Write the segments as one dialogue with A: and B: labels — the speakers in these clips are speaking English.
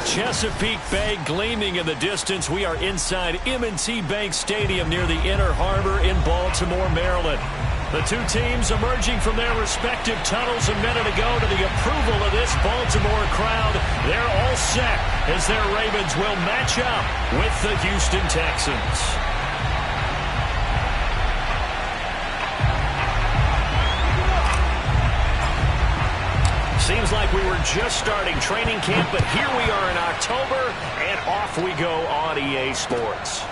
A: Chesapeake Bay gleaming in the distance. We are inside M&T Bank Stadium near the Inner Harbor in Baltimore, Maryland. The two teams emerging from their respective tunnels a minute ago to the approval of this Baltimore crowd. They're all set as their Ravens will match up with the Houston Texans. Seems like we were just starting training camp, but here we are in October, and off we go on EA Sports.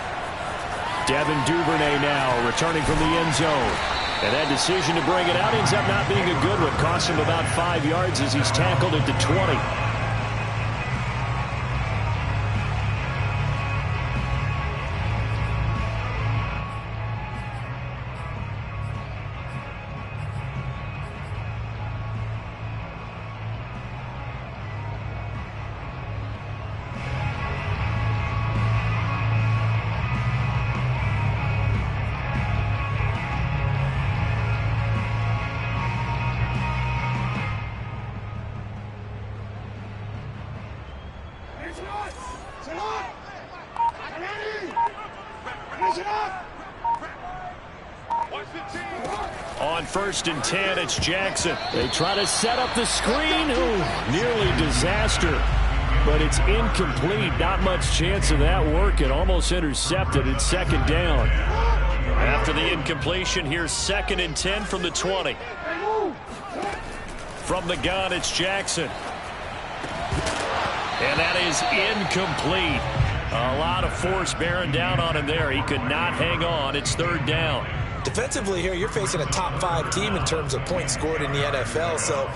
A: Devin Duvernay now returning from the end zone. And that decision to bring it out ends up not being a good one. Cost him about 5 yards as he's tackled at the 20. On 1st and 10, it's Jackson. They try to set up the screen. Ooh, nearly disaster. But it's incomplete. Not much chance of that working. Almost intercepted. It's 2nd down. After the incompletion, here's 2nd and 10 from the 20. From the gun, it's Jackson. And that is incomplete. A lot of force bearing down on him there. He could not hang on. It's 3rd down.
B: Defensively here, you're facing a top 5 team in terms of points scored in the NFL. So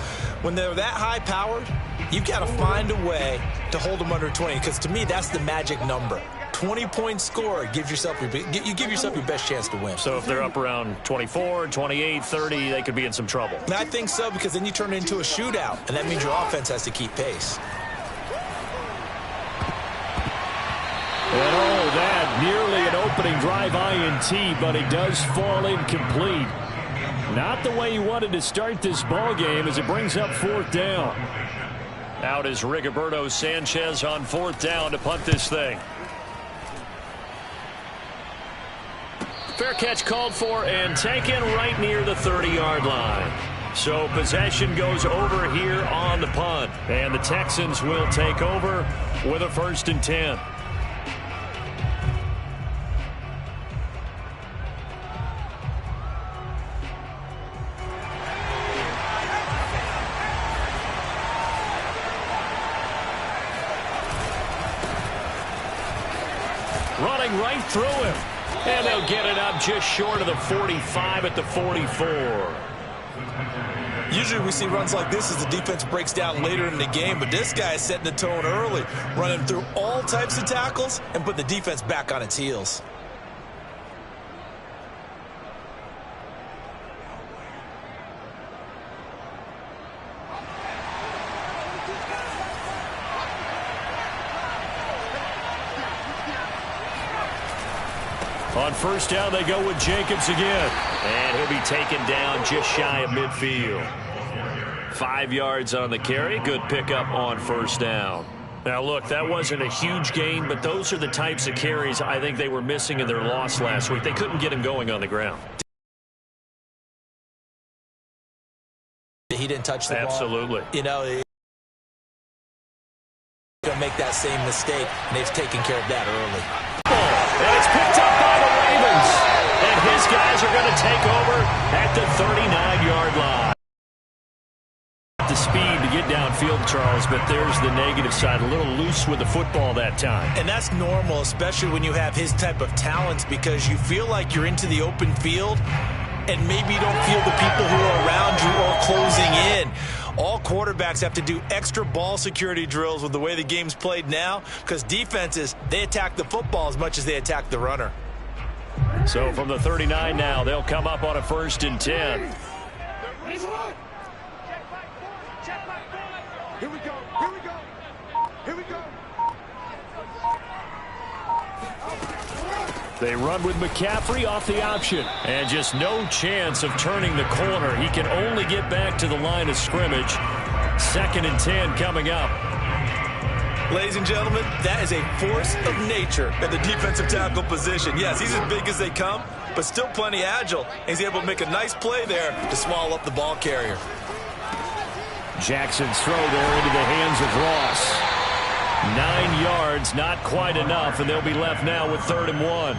B: when they're that high-powered, you've got to find a way to hold them under 20. Because to me, that's the magic number. 20 points scored, you give yourself your best chance to win.
A: So if they're up around 24, 28, 30, they could be in some trouble.
B: And I think so, because then you turn it into a shootout, and that means your offense has to keep pace.
A: And oh, that nearly an opening drive INT, but it does fall incomplete. Not the way you wanted to start this ball game as it brings up 4th down. Out is Rigoberto Sanchez on 4th down to punt this thing. Fair catch called for and taken right near the 30-yard line. So possession goes over here on the punt. And the Texans will take over with a 1st and 10. Running right through him. And they'll get it up just short of the 45 at the 44.
B: Usually we see runs like this as the defense breaks down later in the game, but this guy is setting the tone early, running through all types of tackles and put the defense back on its heels.
A: On 1st down, they go with Jacobs again. And he'll be taken down just shy of midfield. 5 yards on the carry. Good pickup on 1st down. Now, look, that wasn't a huge gain, but those are the types of carries I think they were missing in their loss last week. They couldn't get him going on the ground.
B: He didn't touch the ball.
A: Absolutely.
B: You know, he's going to make that same mistake, and they've taken care of that early.
A: And it's picked up by the Ravens. And his guys are going to take over at the 39-yard line. The speed to get downfield, Charles, but there's the negative side. A little loose with the football that time. And
B: that's normal, especially when you have his type of talents, because you feel like you're into the open field and maybe you don't feel the people who are around you or closing in. All quarterbacks have to do extra ball security drills with the way the game's played now, because defenses, they attack the football as much as they attack the runner.
A: So from the 39 now, they'll come up on a 1st and 10.
C: Here we go. Here we go. Here we go.
A: They run with McCaffrey off the option. And just no chance of turning the corner. He can only get back to the line of scrimmage. 2nd and 10 coming up.
B: Ladies and gentlemen, that is a force of nature at the defensive tackle position. Yes, he's as big as they come, but still plenty agile. He's able to make a nice play there to swallow up the ball carrier.
A: Jackson's throw there into the hands of Ross. 9 yards, not quite enough, and they'll be left now with 3rd and 1.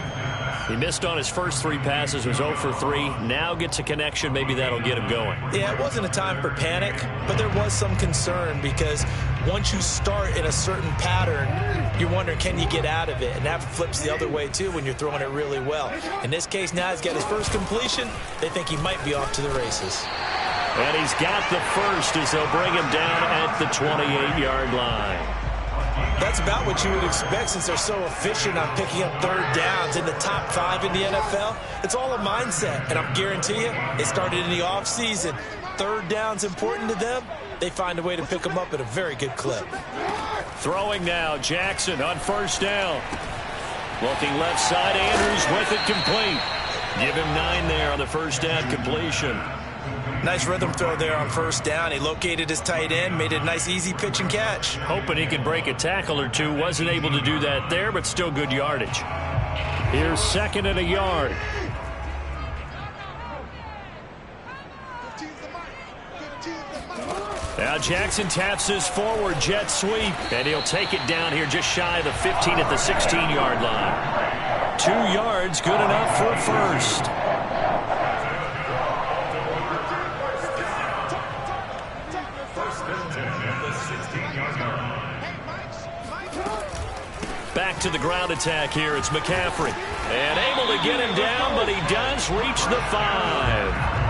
A: He missed on his first 3 passes, was 0 for 3. Now gets a connection. Maybe that'll get him going.
B: Yeah, it wasn't a time for panic, but there was some concern because once you start in a certain pattern, you're wondering, can you get out of it? And that flips the other way, too, when you're throwing it really well. In this case, now he's got his first completion. They think he might be off to the races.
A: And he's got the first as they'll bring him down at the 28-yard line.
B: That's about what you would expect since they're so efficient on picking up 3rd downs in the top 5 in the NFL. It's all a mindset, and I guarantee you, it started in the offseason. 3rd down's important to them. They find a way to pick them up at a very good clip.
A: Throwing now, Jackson on 1st down. Looking left side, Andrews with it complete. Give him 9 there on the 1st down completion.
B: Nice rhythm throw there on 1st down. He located his tight end, made it a nice easy pitch and catch.
A: Hoping he could break a tackle or two. Wasn't able to do that there, but still good yardage. Here's 2nd and a yard. Now Jackson taps his forward jet sweep, and he'll take it down here just shy of the 15 at the 16-yard line. 2 yards, good enough for a first. Back to the ground attack here. It's McCaffrey. And able to get him down, but he does reach the 5.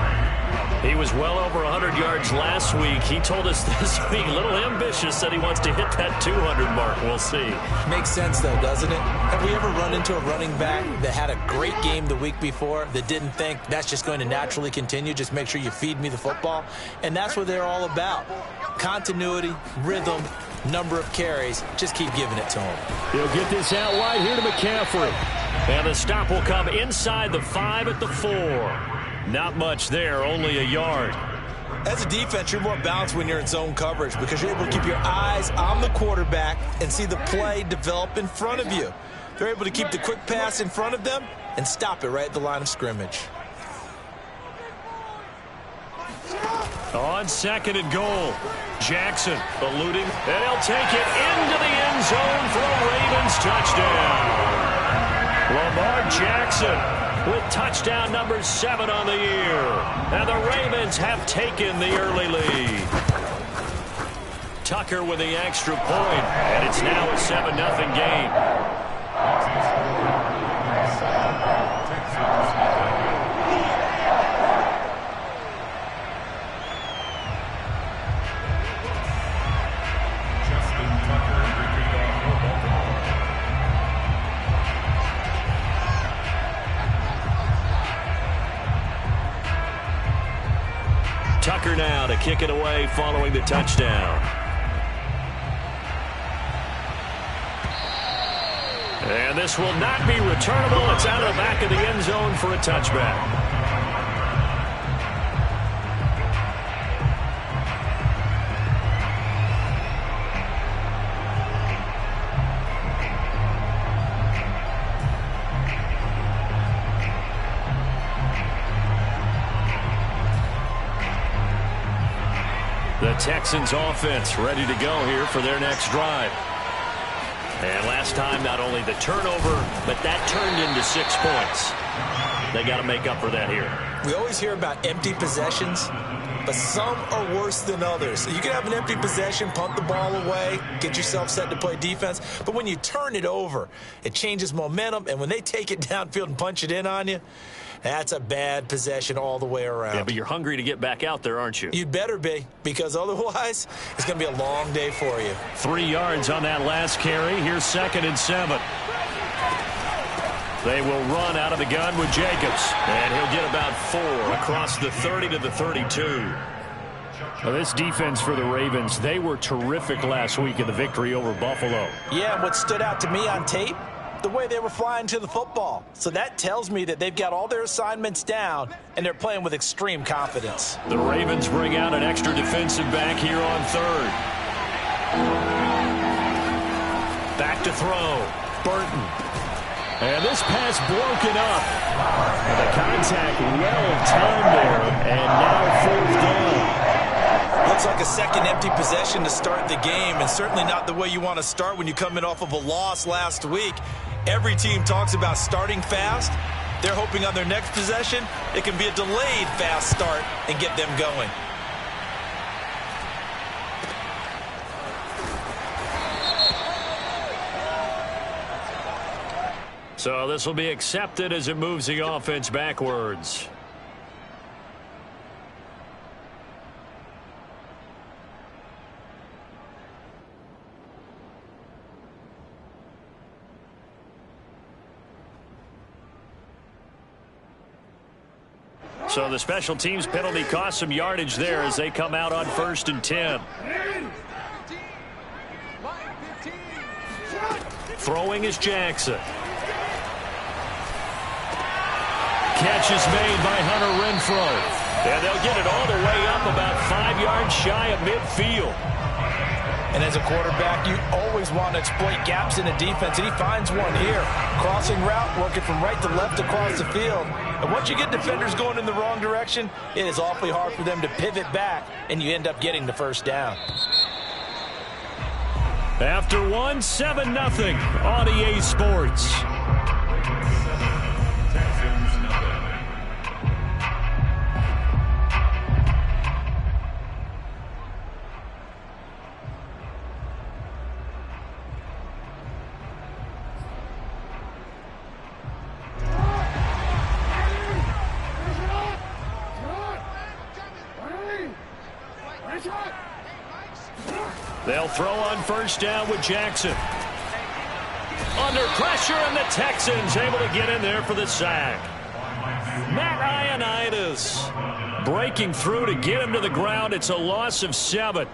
A: He was well over 100 yards last week. He told us this week, a little ambitious, said he wants to hit that 200 mark. We'll see.
B: Makes sense, though, doesn't it? Have we ever run into a running back that had a great game the week before that didn't think that's just going to naturally continue? Just make sure you feed me the football. And that's what they're all about. Continuity, rhythm, number of carries. Just keep giving it to him.
A: He'll get this out wide here to McCaffrey. And the stop will come inside the 5 at the 4. Not much there, only a yard.
B: As a defense, you're more balanced when you're in zone coverage because you're able to keep your eyes on the quarterback and see the play develop in front of you. They're able to keep the quick pass in front of them and stop it right at the line of scrimmage.
A: On 2nd and goal, Jackson eluding, and he'll take it into the end zone for a Ravens touchdown. Lamar Jackson with touchdown number 7 on the year. And the Ravens have taken the early lead. Tucker with the extra point, and it's now a 7-0 game. Tucker now to kick it away following the touchdown. And this will not be returnable. It's out of the back of the end zone for a touchback. The Texans offense ready to go here for their next drive. And last time, not only the turnover, but that turned into 6 points. They got to make up for that here.
B: We always hear about empty possessions, but some are worse than others. So you can have an empty possession, punt the ball away, get yourself set to play defense. But when you turn it over, it changes momentum. And when they take it downfield and punch it in on you, that's a bad possession all the way around.
A: Yeah, but you're hungry to get back out there, aren't you?
B: You'd better be, because otherwise it's going to be a long day for you.
A: 3 yards on that last carry. Here's 2nd and 7. They will run out of the gun with Jacobs. And he'll get about 4 across the 30 to the 32. Well, this defense for the Ravens, they were terrific last week in the victory over Buffalo.
B: Yeah, what stood out to me on tape, the way they were flying to the football. So that tells me that they've got all their assignments down, and they're playing with extreme confidence.
A: The Ravens bring out an extra defensive back here on 3rd. to throw. Burton. And this pass broken up. And the contact well timed there. And now fourth down.
B: Looks like a second empty possession to start the game, and certainly not the way you want to start when you come in off of a loss last week. Every team talks about starting fast. They're hoping on their next possession it can be a delayed fast start and get them going.
A: So this will be accepted as it moves the offense backwards. So the special teams penalty cost some yardage there as they come out on 1st and 10. Throwing is Jackson. Catch is made by Hunter Renfrow. And they'll get it all the way up about 5 yards shy of midfield.
B: And as a quarterback, you always want to exploit gaps in the defense, and he finds one here. Crossing route, working from right to left across the field. And once you get defenders going in the wrong direction, it is awfully hard for them to pivot back, and you end up getting the first down.
A: After one, 7-0 on EA Sports. They'll throw on 1st down with Jackson. Under pressure, and the Texans able to get in there for the sack. Matt Ioannidis breaking through to get him to the ground. It's a loss of 7.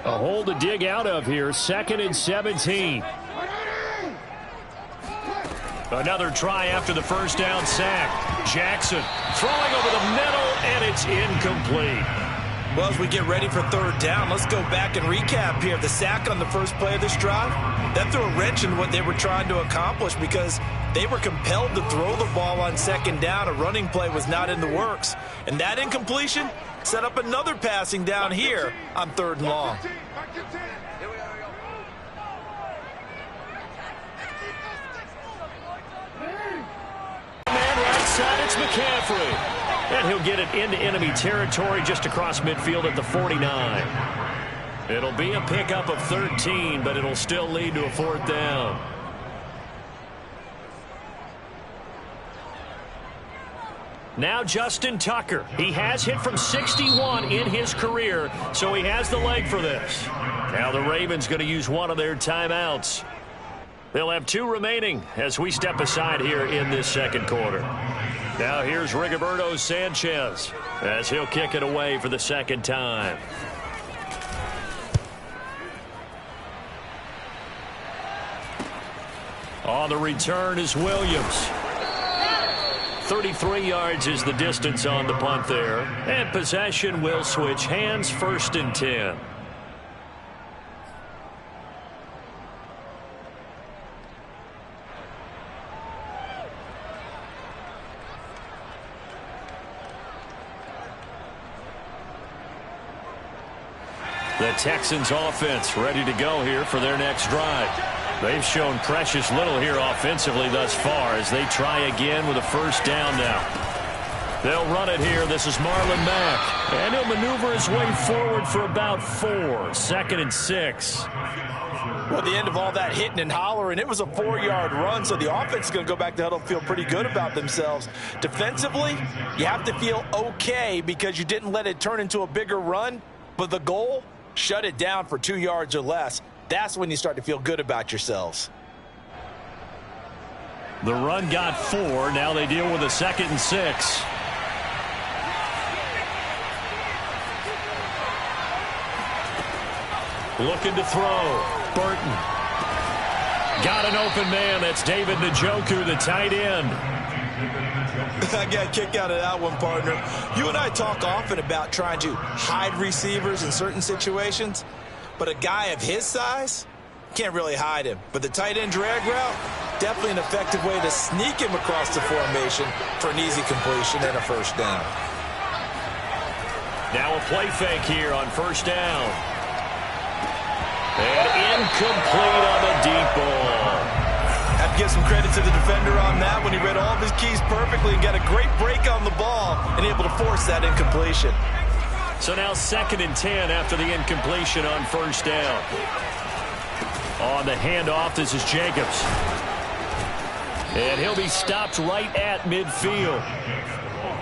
A: A hole to dig out of here. 2nd and 17. Another try after the 1st down sack. Jackson throwing over the middle, and it's incomplete.
B: Well, as we get ready for 3rd down, let's go back and recap here. The sack on the first play of this drive, that threw a wrench in what they were trying to accomplish because they were compelled to throw the ball on 2nd down. A running play was not in the works. And that incompletion set up another passing down here on 3rd and long.
A: It's McCaffrey. And he'll get it into enemy territory just across midfield at the 49. It'll be a pickup of 13, but it'll still lead to a 4th down. Now Justin Tucker. He has hit from 61 in his career, so he has the leg for this. Now the Ravens going to use one of their timeouts. They'll have 2 remaining as we step aside here in this 2nd quarter. Now here's Rigoberto Sanchez as he'll kick it away for the 2nd time. On the return is Williams. 33 yards is the distance on the punt there. And possession will switch hands. 1st and 10. The Texans offense ready to go here for their next drive. They've shown precious little here offensively thus far as they try again with a 1st down now. They'll run it here. This is Marlon Mack. And he'll maneuver his way forward for about 4. 2nd and 6.
B: Well, at the end of all that hitting and hollering, it was a 4-yard run, so the offense is going to go back to huddle and feel pretty good about themselves. Defensively, you have to feel okay because you didn't let it turn into a bigger run, but the goal, shut it down for 2 yards or less. That's when you start to feel good about yourselves.
A: The run got 4. Now they deal with a 2nd and 6. Looking to throw. Burton. Got an open man. That's David Njoku, the tight end.
B: I got a kick out of that one, partner. You and I talk often about trying to hide receivers in certain situations, but a guy of his size can't really hide him. But the tight end drag route, definitely an effective way to sneak him across the formation for an easy completion and a first down.
A: Now a play fake here on first down. And incomplete on the deep ball.
B: Have to give some credit to the defender on that when he read all of his keys perfectly and got a great break on the ball and able to force that incompletion.
A: So now 2nd and 10 after the incompletion on first down. On the handoff, this is Jacobs. And he'll be stopped right at midfield.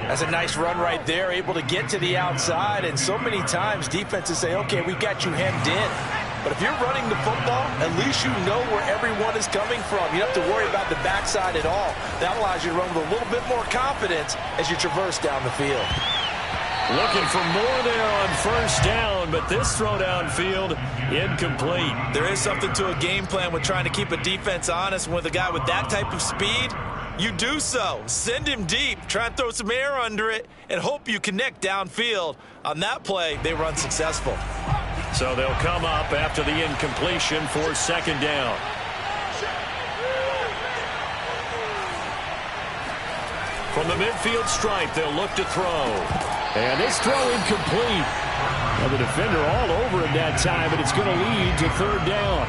B: That's a nice run right there, able to get to the outside. And so many times defenses say, okay, we got you hemmed in. But if you're running the football, at least you know where everyone is coming from. You don't have to worry about the backside at all. That allows you to run with a little bit more confidence as you traverse down the field.
A: Looking for more there on first down, but this throw downfield, incomplete.
B: There is something to a game plan with trying to keep a defense honest. With a guy with that type of speed, you do so. Send him deep, try and throw some air under it, and hope you connect downfield. On that play, they run successful.
A: So they'll come up after the incompletion for 2nd down. From the midfield stripe, they'll look to throw. And this throw incomplete. Now the defender all over him that time, but it's going to lead to 3rd down.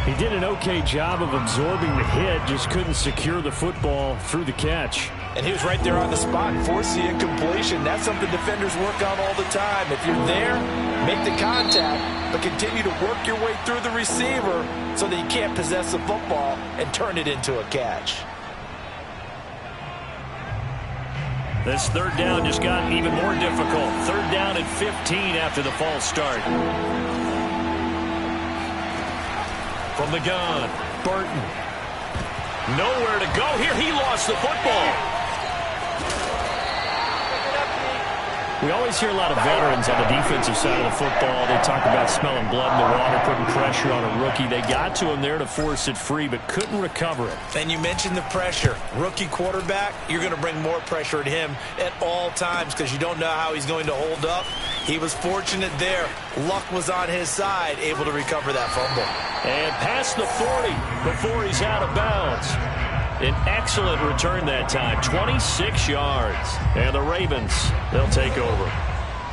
A: He did an okay job of absorbing the hit, just couldn't secure the football through the catch.
B: And he was right there on the spot and forced the incompletion. That's something defenders work on all the time. If you're there, make the contact, but continue to work your way through the receiver so that you can't possess the football and turn it into a catch.
A: This 3rd down just got even more difficult. 3rd down and 15 after the false start. From the gun, Burton. Nowhere to go here. He lost the football. We always hear a lot of veterans on the defensive side of the football. They talk about smelling blood in the water, putting pressure on a rookie. They got to him there to force it free, but couldn't recover it.
B: And you mentioned the pressure. Rookie quarterback, you're going to bring more pressure at him at all times because you don't know how he's going to hold up. He was fortunate there. Luck was on his side, able to recover that fumble.
A: And past the 40 before he's out of bounds. An excellent return that time, 26 yards. And the Ravens, they'll take over.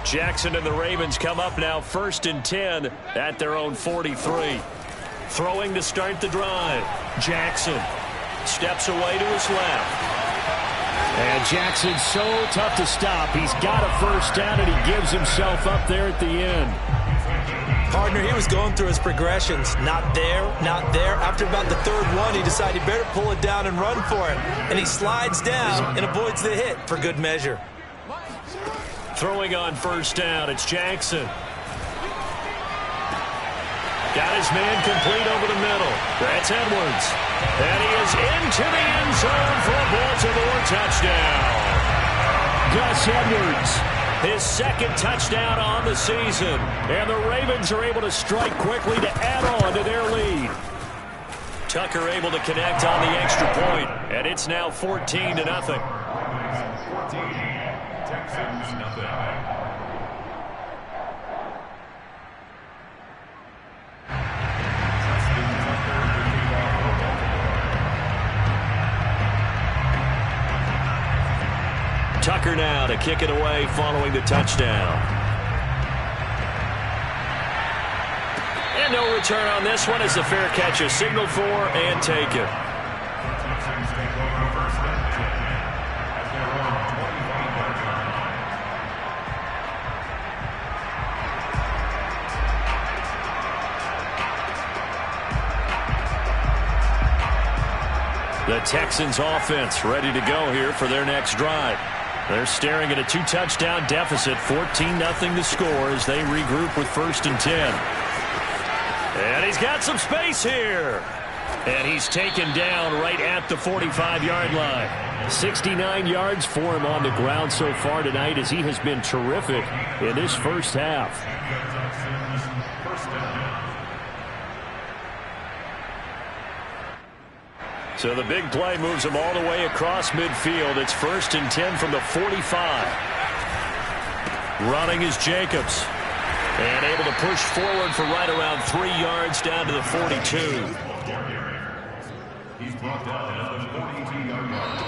A: Jackson and the Ravens come up now 1st and 10 at their own 43. Throwing to start the drive. Jackson steps away to his left. And Jackson's so tough to stop. He's got a first down, and he gives himself up there at the end.
B: Partner, he was going through his progressions. Not there, not there. After about the 3rd one, he decided he better pull it down and run for it. And he slides down and avoids the hit for good measure.
A: Throwing on first down, it's Jackson. Got his man complete over the middle. That's Edwards. And he is into the end zone for a Baltimore touchdown. Gus Edwards, his 2nd touchdown on the season. And the Ravens are able to strike quickly to add on to their lead. Tucker able to connect on the extra point, and it's now 14-0.
C: 14, Texans, nothing.
A: Tucker now to kick it away following the touchdown. And no return on this one as the fair catch is signaled for and taken. The Texans offense ready to go here for their next drive. They're staring at a 2-touchdown deficit, 14-0 the score as they regroup with 1st and 10. And he's got some space here. And he's taken down right at the 45-yard line. 69 yards for him on the ground so far tonight as he has been terrific in this first half. So the big play moves him all the way across midfield. It's 1st and 10 from the 45. Running is Jacobs. And able to push forward for right around 3 yards down to the 42.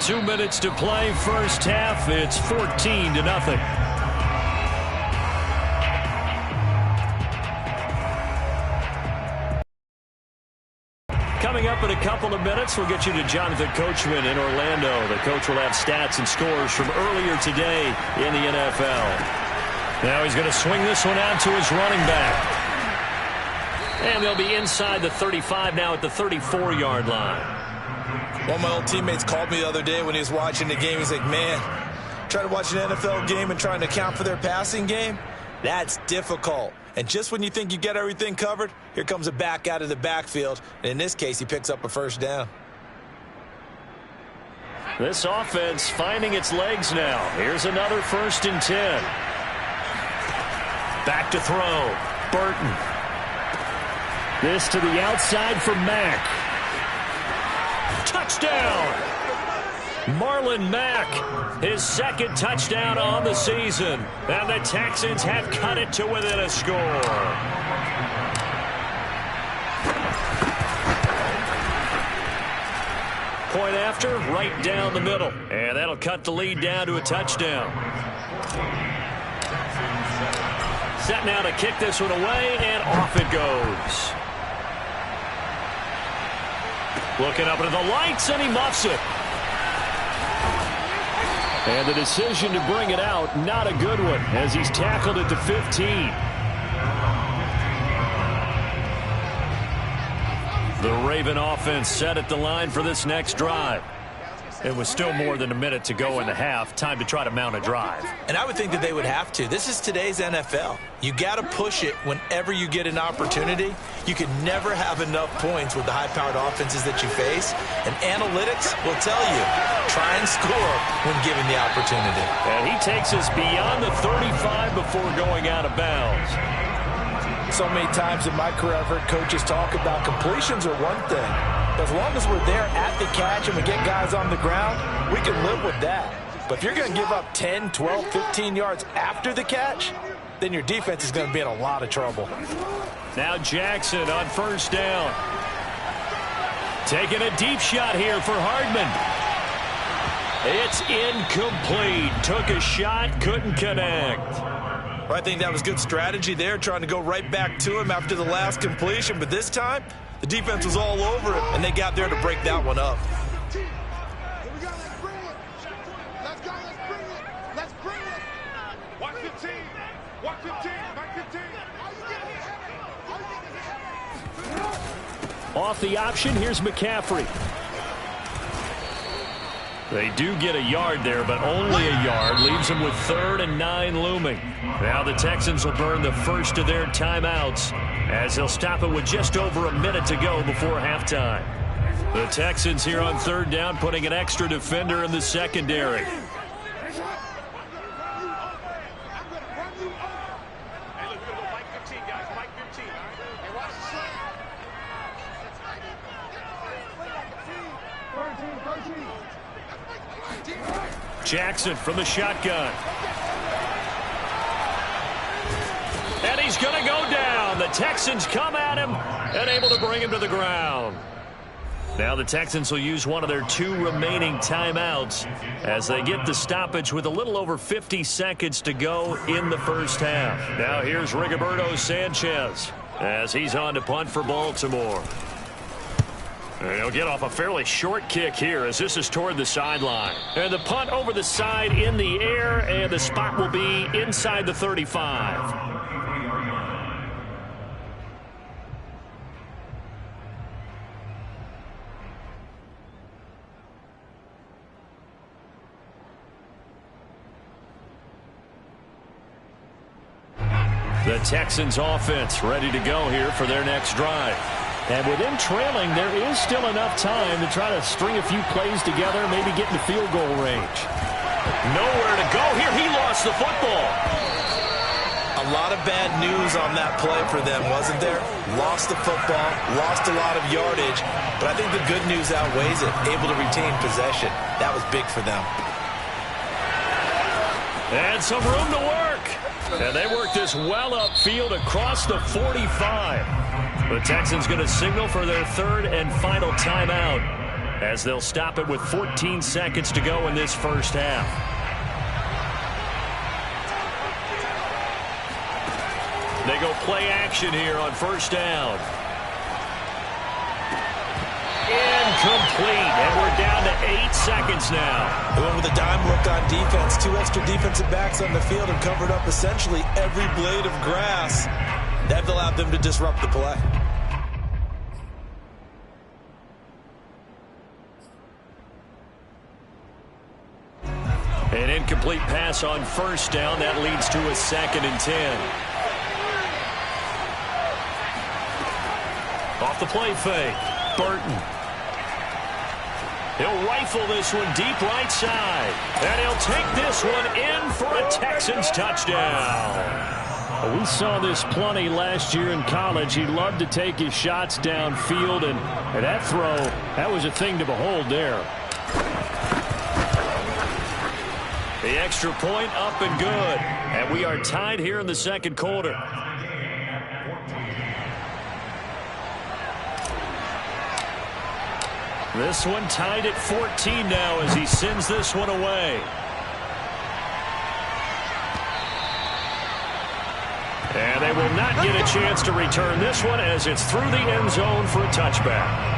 A: 2 minutes to play, first half. It's 14-0. Coming up in a couple of minutes, we'll get you to Jonathan Coachman in Orlando. The coach will have stats and scores from earlier today in the NFL. Now he's going to swing this one out to his running back. And they'll be inside the 35 now at the 34-yard line.
B: One of my old teammates called me the other day when he was watching the game. He's like, man, trying to watch an NFL game and trying to account for their passing game, that's difficult. And just when you think you get everything covered, here comes a back out of the backfield. And in this case, he picks up a first down.
A: This offense finding its legs now. Here's another 1st and 10. Back to throw. Burton. This to the outside for Mack. Touchdown! Marlon Mack, his 2nd touchdown on the season. And the Texans have cut it to within a score. Point after, right down the middle. And that'll cut the lead down to a touchdown. Set now to kick this one away, and off it goes. Looking up into the lights, and he muffs it. And the decision to bring it out, not a good one, as he's tackled at the 15. The Raven offense set at the line for this next drive. It was still more than a minute to go in the half. Time to try to mount a drive.
B: And I would think that they would have to. This is today's NFL. You got to push it whenever you get an opportunity. You can never have enough points with the high-powered offenses that you face. And analytics will tell you, try and score when given the opportunity.
A: And he takes us beyond the 35 before going out of bounds.
D: So many times in my career I've heard coaches talk about completions are one thing. But as long as we're there at the catch and we get guys on the ground, we can live with that. But if you're going to give up 10, 12, 15 yards after the catch, then your defense is going to be in a lot of trouble.
A: Now Jackson on 1st down. Taking a deep shot here for Hardman. It's incomplete. Took a shot, couldn't connect.
B: I think that was good strategy there, trying to go right back to him after the last completion. But this time, the defense was all over it, and they got there to break that one up.
A: Off the option, here's McCaffrey. They do get a yard there, but only a yard. Leaves them with 3rd and 9 looming. Now the Texans will burn the first of their timeouts as they'll stop it with just over a minute to go before halftime. The Texans here on 3rd down, putting an extra defender in the secondary. Jackson from the shotgun. And he's going to go down. The Texans come at him and able to bring him to the ground. Now the Texans will use one of their 2 remaining timeouts as they get the stoppage with a little over 50 seconds to go in the first half. Now here's Rigoberto Sanchez as he's on to punt for Baltimore. And he'll get off a fairly short kick here as this is toward the sideline. And the punt over the side in the air, and the spot will be inside the 35. The Texans offense ready to go here for their next drive. And with them trailing, there is still enough time to try to string a few plays together, maybe get in the field goal range. Nowhere to go here. He lost the football.
B: A A lot of bad news on that play for them, wasn't there? Lost the football, lost a lot of yardage, but I think the good news outweighs it. Able to retain possession. That was big for them.
A: And some room to work. And they work this well upfield across the 45. The Texans going to signal for their third and final timeout as they'll stop it with 14 seconds to go in this first half. They go play action here on first down. Incomplete, and we're down to 8 seconds now.
B: They went with a dime look on defense. 2 extra defensive backs on the field and covered up essentially every blade of grass. That allowed them to disrupt the play.
A: An incomplete pass on first down. That leads to a 2nd and 10. Off the play fake, Burton. He'll rifle this one deep right side. And he'll take this one in for a Texans touchdown. We saw this plenty last year in college. He loved to take his shots downfield, and that throw, that was a thing to behold there. The extra point up and good. And we are tied here in the second quarter. This one tied at 14 now as he sends this one away. And they will not get a chance to return this one as it's through the end zone for a touchback.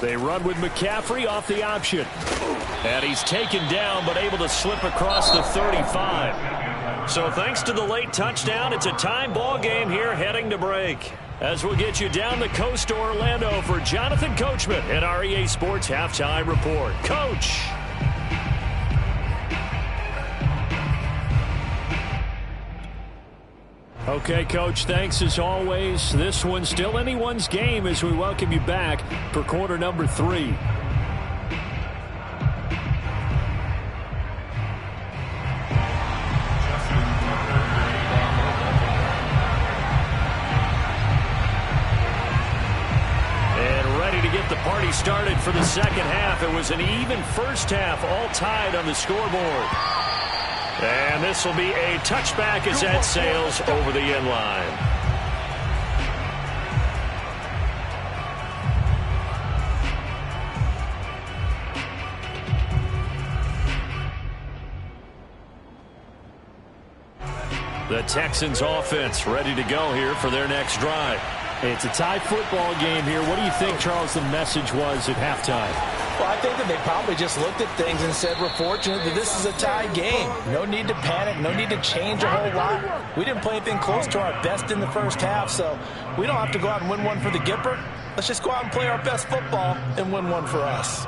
A: They run with McCaffrey off the option. And he's taken down but able to slip across the 35. So thanks to the late touchdown, it's a time ball game here heading to break. As we'll get you down the coast to Orlando for Jonathan Coachman at our EA Sports Halftime Report. Coach. Okay, Coach, thanks as always. This one's still anyone's game as we welcome you back for quarter number 3. And ready to get the party started for the second half. It was an even first half, all tied on the scoreboard. And this will be a touchback as that sails over the end line. The Texans offense ready to go here for their next drive. It's a tie football game here. What do you think, Charles, the message was at halftime?
D: Well, I think that they probably just looked at things and said, we're fortunate that this is a tie game. No need to panic. No need to change a whole lot. We didn't play anything close to our best in the first half, so we don't have to go out and win one for the Gipper. Let's just go out and play our best football and win one for us.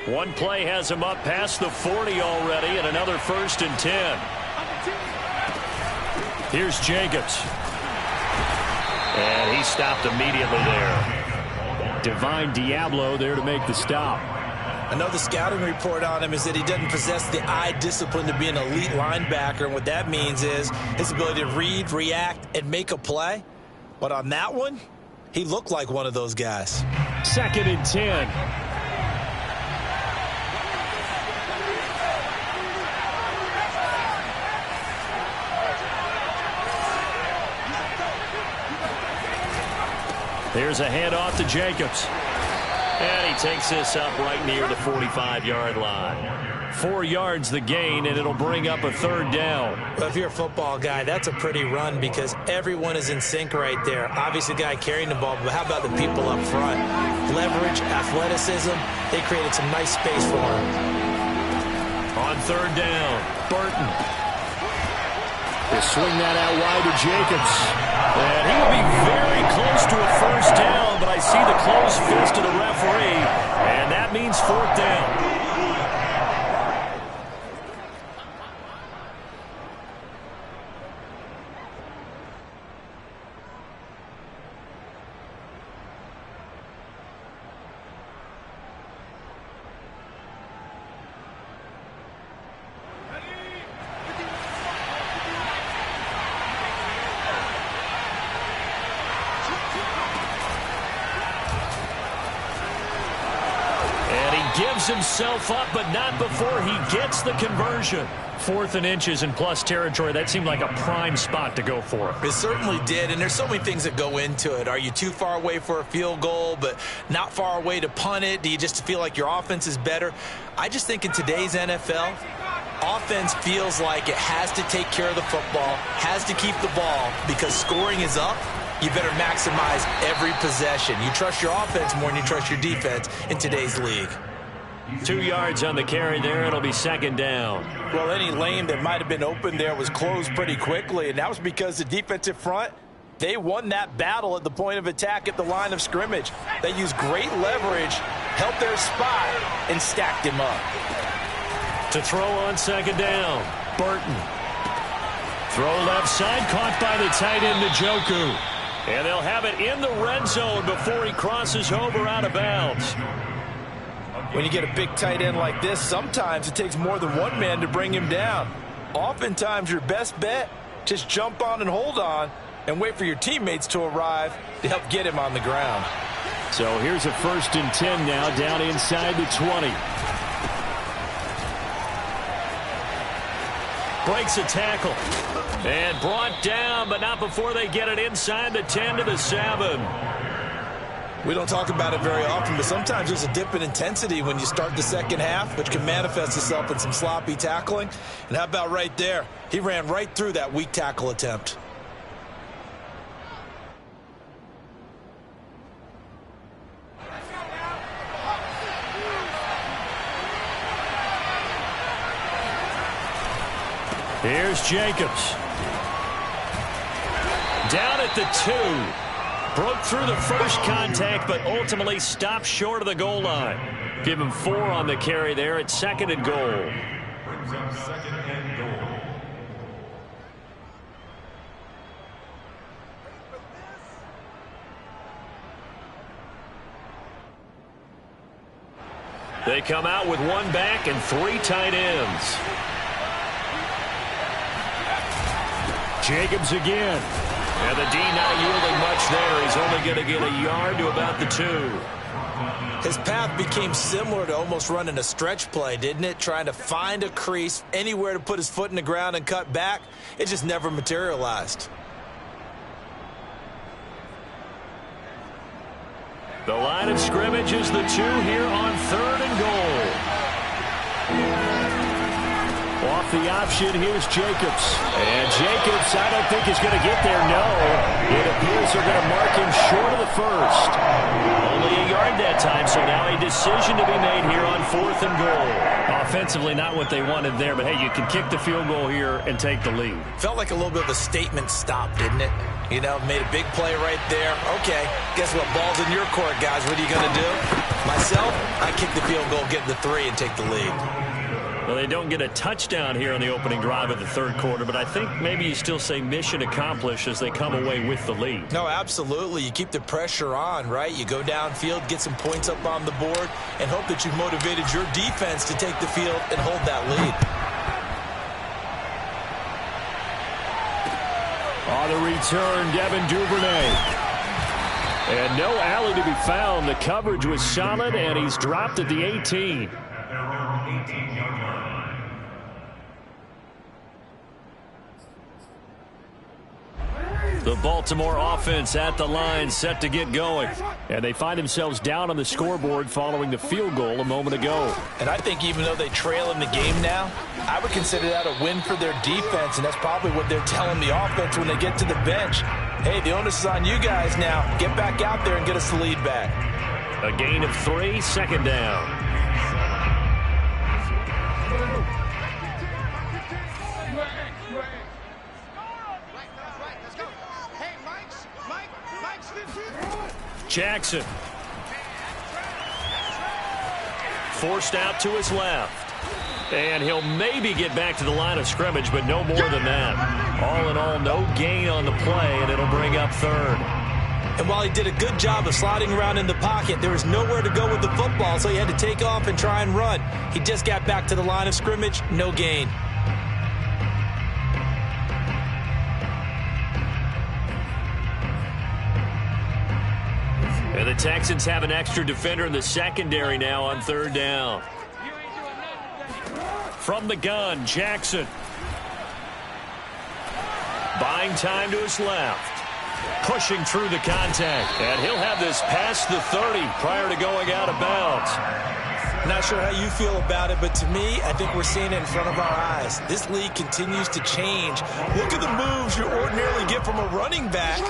A: One play has him up past the 40 already, and another 1st and 10. Here's Jacobs. And he stopped immediately there. Divine Diablo there to make the stop.
B: I know the scouting report on him is that he doesn't possess the eye discipline to be an elite linebacker, and what that means is his ability to read, react, and make a play. But on that one, he looked like one of those guys.
A: 2nd and 10. Here's a handoff to Jacobs. And he takes this up right near the 45-yard line. 4 yards the gain, and it'll bring up a 3rd down.
B: Well, if you're a football guy, that's a pretty run because everyone is in sync right there. Obviously, the guy carrying the ball, but how about the people up front? Leverage, athleticism, they created some nice space for him.
A: On 3rd down, Burton. They swing that out wide to Jacobs. And he will be very close to a first down, but I see the closed fist of the referee, and that means fourth down. Gives himself up, but not before he gets the conversion. 4th and inches in plus territory. That seemed like a prime spot to go for.
B: It certainly did, and there's so many things that go into it. Are you too far away for a field goal, but not far away to punt it? Do you just feel like your offense is better? I just think in today's NFL, offense feels like it has to take care of the football, has to keep the ball, because scoring is up. You better maximize every possession. You trust your offense more than you trust your defense in today's league.
A: 2 yards on the carry there. It'll be second down.
D: Well, any lane that might have been open there was closed pretty quickly, and that was because the defensive front, they won that battle at the point of attack at the line of scrimmage. They used great leverage, held their spot, and stacked him up.
A: To throw on second down, Burton. Throw left side, caught by the tight end, Njoku. And they'll have it in the red zone before he crosses over out of bounds.
D: When you get a big tight end like this, sometimes it takes more than one man to bring him down. Oftentimes, your best bet, just jump on and hold on and wait for your teammates to arrive to help get him on the ground.
A: So here's a 1st and 10 now, down inside the 20. Breaks a tackle. And brought down, but not before they get it inside the 10 to the 7.
B: We don't talk about it very often, but sometimes there's a dip in intensity when you start the second half, which can manifest itself in some sloppy tackling. And how about right there? He ran right through that weak tackle attempt.
A: Here's Jacobs. Down at the 2. Broke through the first contact, but ultimately stopped short of the goal line. Give him 4 on the carry there at 2nd and goal.
C: Brings up 2nd and goal.
A: They come out with 1 back and 3 tight ends. Jacobs again. And the D not yielding much there. He's only going to get a yard to about the 2.
B: His path became similar to almost running a stretch play, didn't it? Trying to find a crease, anywhere to put his foot in the ground and cut back. It just never materialized.
A: The line of scrimmage is the 2 here on 3rd and goal. Off the option, here's Jacobs. And Jacobs, I don't think is going to get there, no. It appears they're going to mark him short of the 1st. Only a yard that time, so now a decision to be made here on 4th and goal. Offensively, not what they wanted there, but hey, you can kick the field goal here and take the lead.
B: Felt like a little bit of a statement stop, didn't it? You know, made a big play right there. Okay, guess what? Ball's in your court, guys. What are you going to do? Myself, I kick the field goal, get the 3, and take the lead.
A: Well, they don't get a touchdown here on the opening drive of the 3rd quarter, but I think maybe you still say mission accomplished as they come away with the lead.
B: No, absolutely. You keep the pressure on, right? You go downfield, get some points up on the board, and hope that you've motivated your defense to take the field and hold that lead.
A: On the return, Devin Duvernay. And no alley to be found. The coverage was solid, and he's dropped at the 18.
C: At their own 18-yard line.
A: The Baltimore offense at the line, set to get going. And they find themselves down on the scoreboard following the field goal a moment ago.
D: And I think even though they trail in the game now, I would consider that a win for their defense, and that's probably what they're telling the offense when they get to the bench. Hey, the onus is on you guys now. Get back out there and get us the lead back.
A: A gain of 3, 2nd down. Jackson. Forced out to his left. And he'll maybe get back to the line of scrimmage, but no more than that. All in all, no gain on the play, and it'll bring up third.
B: And while he did a good job of sliding around in the pocket, there was nowhere to go with the football, so he had to take off and try and run. He just got back to the line of scrimmage, no gain.
A: And the Texans have an extra defender in the secondary now on third down. From the gun, Jackson. Buying time to his left. Pushing through the contact. And he'll have this past the 30 prior to going out of bounds.
B: Not sure how you feel about it, but to me, I think we're seeing it in front of our eyes. This league continues to change. Look at the moves you ordinarily get from a running back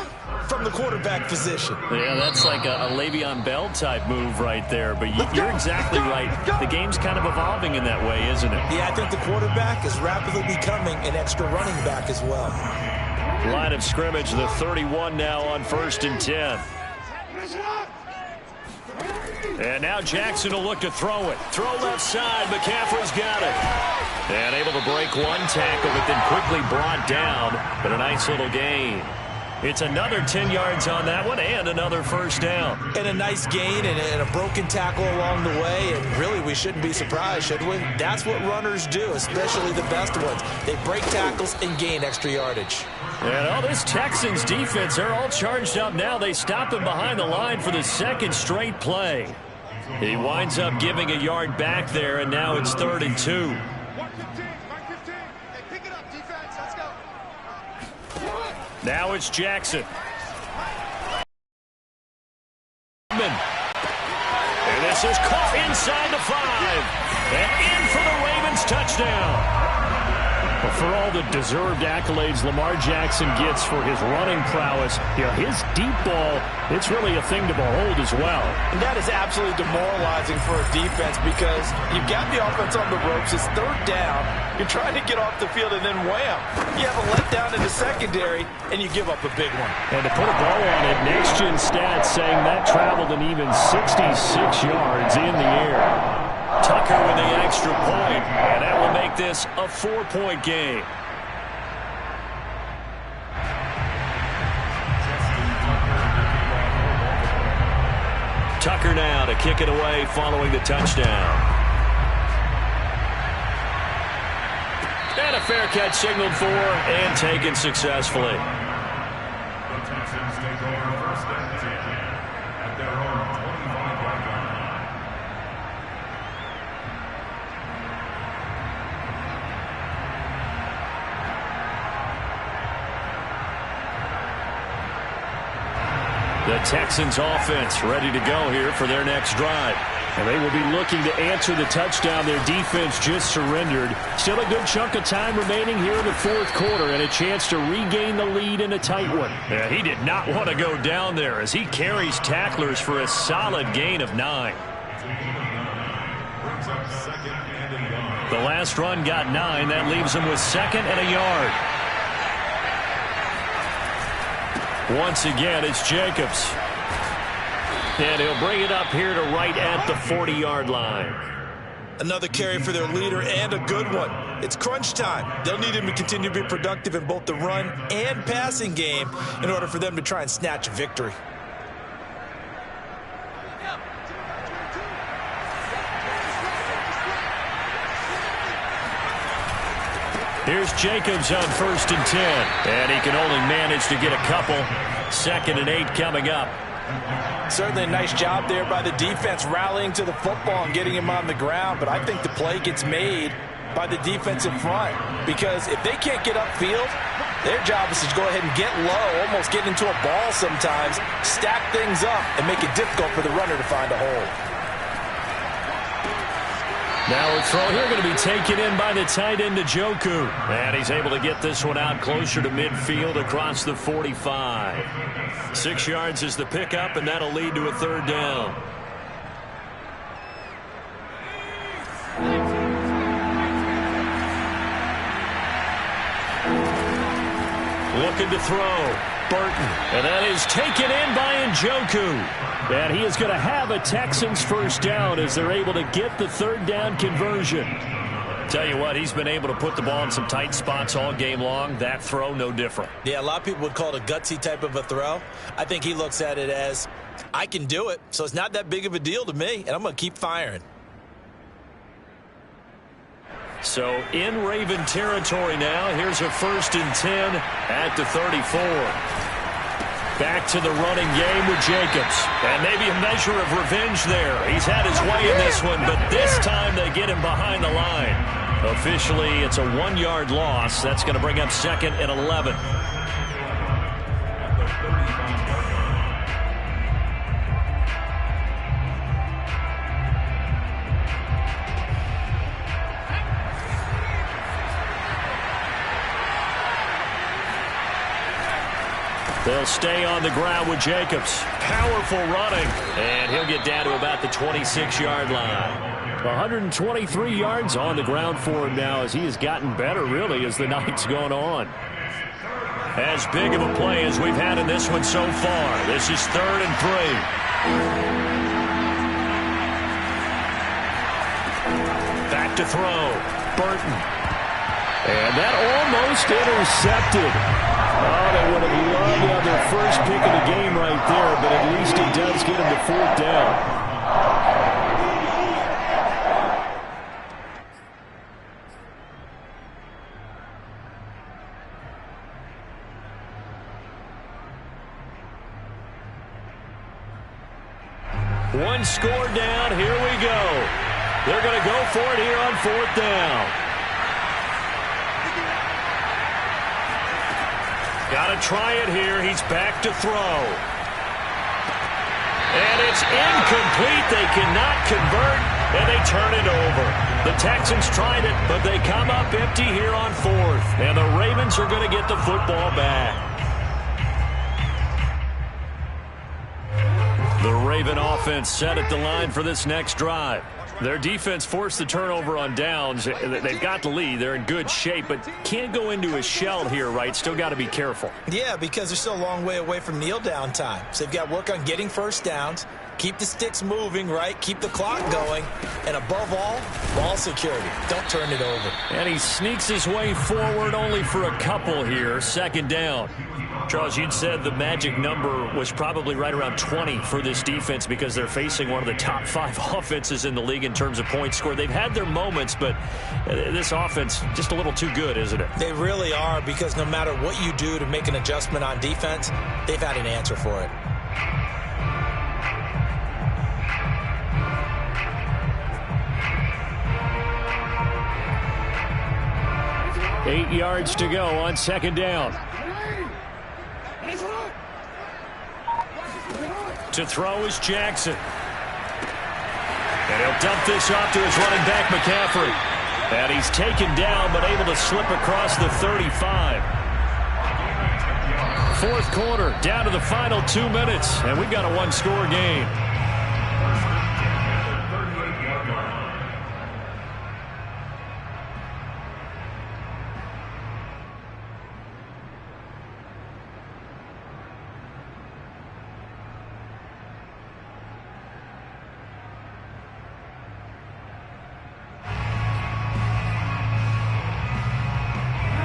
B: from the quarterback position.
A: Yeah, that's like a Le'Veon Bell type move right there, but you're exactly right. The game's kind of evolving in that way, isn't it?
B: Yeah, I think the quarterback is rapidly becoming an extra running back as well.
A: Line of scrimmage, the 31 now on 1st and 10. And now Jackson will look to throw it. Throw left side. McCaffrey's got it. And able to break one tackle, but then quickly brought down. But a nice little gain. It's another 10 yards on that one and another first down.
B: And a nice gain and a broken tackle along the way. And really, we shouldn't be surprised, should we? That's what runners do, especially the best ones. They break tackles and gain extra yardage.
A: And this Texans defense, they're all charged up now. They stop him behind the line for the second straight play. He winds up giving a yard back there, and now it's 3rd and 2. Now it's Jackson. And this is caught inside the 5. And in for the Ravens touchdown. But for all the deserved accolades Lamar Jackson gets for his running prowess, his deep ball, it's really a thing to behold as well.
D: And that is absolutely demoralizing for a defense because you've got the offense on the ropes. It's 3rd down. You're trying to get off the field, and then wham, you have a letdown in the secondary, and you give up a big one.
A: And to put a bow on it, Next Gen Stats saying that traveled an even 66 yards in the air. Tucker with the extra point, and that will make this a 4-point game. Tucker now to kick it away following the touchdown. And a fair catch signaled for and taken successfully.
C: The Texans take over 1st and 10 at their own 25-yard line.
A: The Texans offense ready to go here for their next drive. And they will be looking to answer the touchdown their defense just surrendered. Still a good chunk of time remaining here in the 4th quarter and a chance to regain the lead in a tight one. Yeah, he did not want to go down there as he carries tacklers for a solid gain of 9. The last run got 9. That leaves him with 2nd and a yard. Once again, it's Jacobs. And he'll bring it up here to right at the 40-yard line.
B: Another carry for their leader and a good one. It's crunch time. They'll need him to continue to be productive in both the run and passing game in order for them to try and snatch a victory.
A: Here's Jacobs on 1st and 10. And he can only manage to get a couple. 2nd and 8 coming up.
D: Certainly a nice job there by the defense rallying to the football and getting him on the ground. But I think the play gets made by the defensive front. Because if they can't get upfield, their job is to go ahead and get low, almost get into a ball sometimes, stack things up, and make it difficult for the runner to find a hole.
A: Now a throw here going to be taken in by the tight end Njoku. And he's able to get this one out closer to midfield across the 45. 6 yards is the pickup, and that'll lead to a 3rd down. Looking to throw. Burton. And that is taken in by Njoku. And he is going to have a Texans first down as they're able to get the third down conversion. Tell you what, he's been able to put the ball in some tight spots all game long. That throw, no different.
B: Yeah, a lot of people would call it a gutsy type of a throw. I think he looks at it as, I can do it, so it's not that big of a deal to me, and I'm going to keep firing.
A: So in Raven territory now. Here's a 1st and 10 at the 34. Back to the running game with Jacobs. And maybe a measure of revenge there. He's had his way in this one, but this time they get him behind the line. Officially, it's a 1-yard loss. That's going to bring up 2nd and 11. They'll stay on the ground with Jacobs. Powerful running. And he'll get down to about the 26-yard line. 123 yards on the ground for him now as he has gotten better, really, as the night's gone on. As big of a play as we've had in this one so far. This is 3rd and 3. Back to throw. Burton. And that almost intercepted. Oh, they would have loved to have their first pick of the game right there, but at least it does get them to 4th down. One score down. Here we go. They're going to go for it here on 4th down. Got to try it here. He's back to throw. And it's incomplete. They cannot convert, and they turn it over. The Texans tried it, but they come up empty here on 4th. And the Ravens are going to get the football back. The Raven offense set at the line for this next drive. Their defense forced the turnover on downs. They've got the lead. They're in good shape, but can't go into a shell here, right? Still got to be careful.
B: Yeah, because they're still a long way away from kneel down time. So they've got to work on getting first downs, keep the sticks moving, right? Keep the clock going. And above all, ball security. Don't turn it over.
A: And he sneaks his way forward only for a couple here. 2nd down. Charles, you'd said the magic number was probably right around 20 for this defense because they're facing one of the top 5 offenses in the league in terms of points scored. They've had their moments, but this offense just a little too good, isn't it?
B: They really are, because no matter what you do to make an adjustment on defense, they've had an answer for it.
A: Eight yards to go on 2nd down. To throw is Jackson. And he'll dump this off to his running back, McCaffrey. And he's taken down, but able to slip across the 35. 4th quarter, down to the final 2 minutes. And we've got a 1-score game.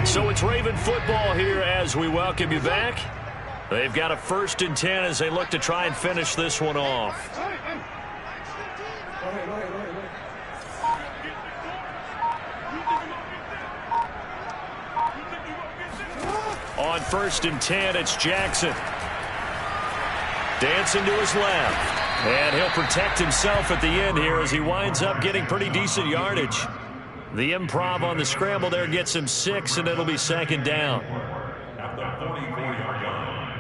A: So it's Raven football here as we welcome you back. They've got a 1st and 10 as they look to try and finish this one off. On 1st and 10, it's Jackson. Dancing to his left. And he'll protect himself at the end here as he winds up getting pretty decent yardage. The improv on the scramble there gets him 6, and it'll be 2nd down.
C: At the 44-yard line.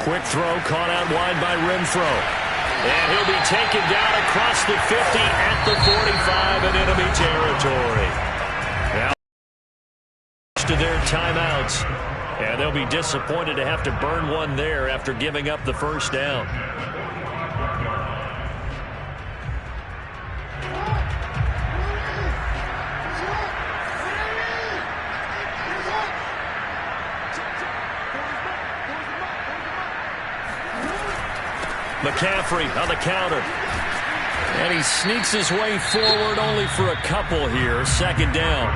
A: Quick throw caught out wide by Renfro. And he'll be taken down across the 50 at the 45 in enemy territory. Now to their timeouts. And they'll be disappointed to have to burn one there after giving up the 1st down. McCaffrey on the counter. And he sneaks his way forward only for a couple here. Second down.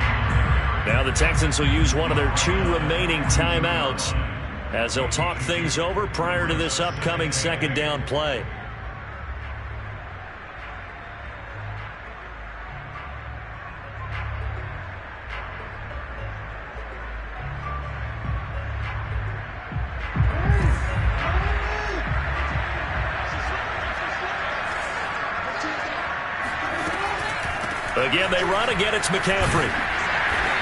A: Now the Texans will use one of their 2 remaining timeouts as they'll talk things over prior to this upcoming second down play. Again, they run. Again, it's McCaffrey.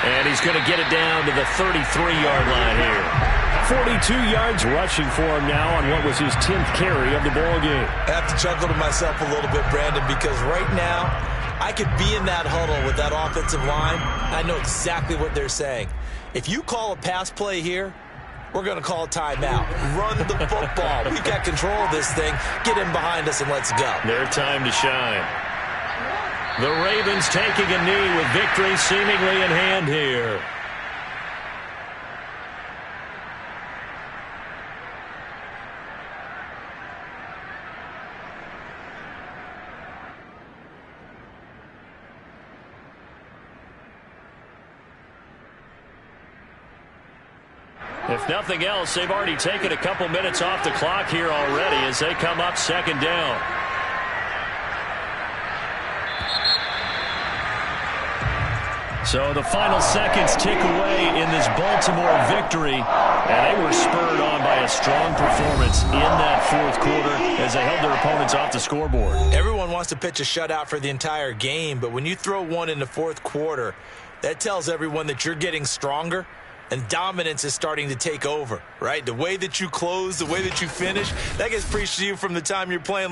A: And he's going to get it down to the 33-yard line here. 42 yards rushing for him now on what was his 10th carry of the ball game.
B: I have to chuckle to myself a little bit, Brandon, because right now I could be in that huddle with that offensive line. I know exactly what they're saying. If you call a pass play here, we're going to call a timeout. Run the football. We've got control of this thing. Get in behind us and let's go.
A: Their time to shine. The Ravens taking a knee with victory seemingly in hand here. If nothing else, they've already taken a couple minutes off the clock here already as they come up second down. So the final seconds tick away in this Baltimore victory, and they were spurred on by a strong performance in that fourth quarter as they held their opponents off the scoreboard.
B: Everyone wants to pitch a shutout for the entire game, but when you throw one in the fourth quarter, that tells everyone that you're getting stronger and dominance is starting to take over, right? The way that you close, the way that you finish, that gets preached to you from the time you're playing